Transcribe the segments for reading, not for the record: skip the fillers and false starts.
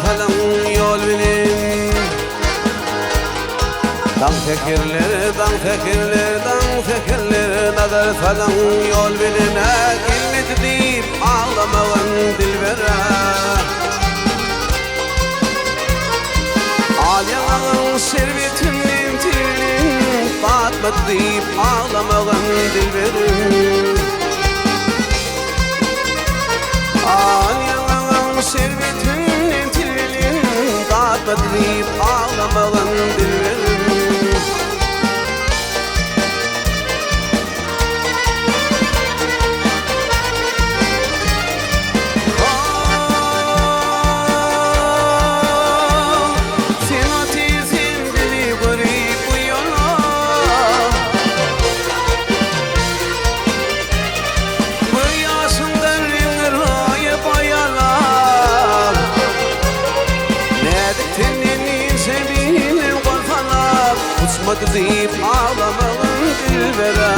falan yol bilin. Dan fikirler, dan fikirler, dan fikirler, nazar falan yol bilin. Kilmet deyip ağlamagan dilbere. Alyanın servetinin tilinin batmat deyip ağlamagan dilbere. Alyanın servetinin tilinin batmat deyip ağlamagan dilbere. Deyip ağlamagan dilbere.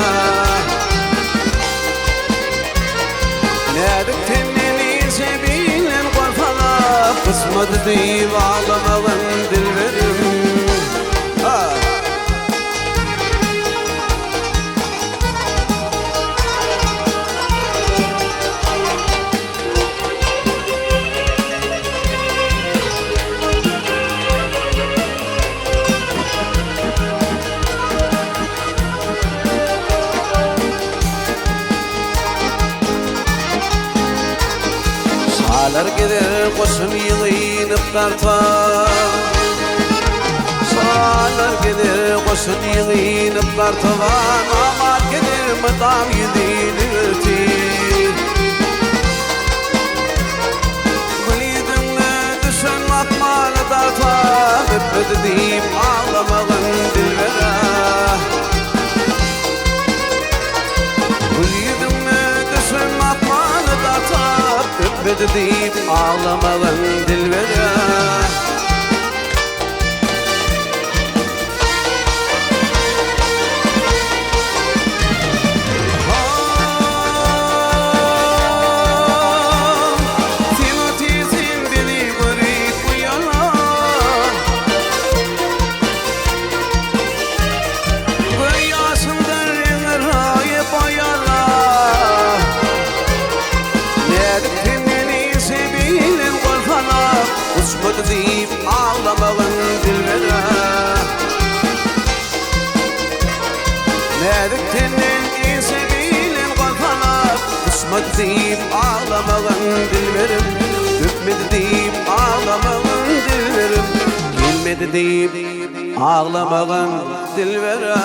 Nedik tenneni sebilen korfalap kısmet deyip ağlamagan dilberim. Salar gider koşun yığınıp tarta. Salar gider koşun yığınıp tarta. Namar gider madam yedinirti. Gülidinle düşün atmalı tarta. Öpüdü deyip ağlamagan dilbere. Gülidinle düşün atmalı tarta. Öpüdü deyip ağlamagan dilbere. Uçmadı deyip ağlamagan dilbere. Nedik tennen iyisi bilin kalfalar. Uçmadı deyip ağlamagan dilberim. Öpmedi deyip ağlamagan dilberim. Gelmedi deyip ağlamagan dilbere.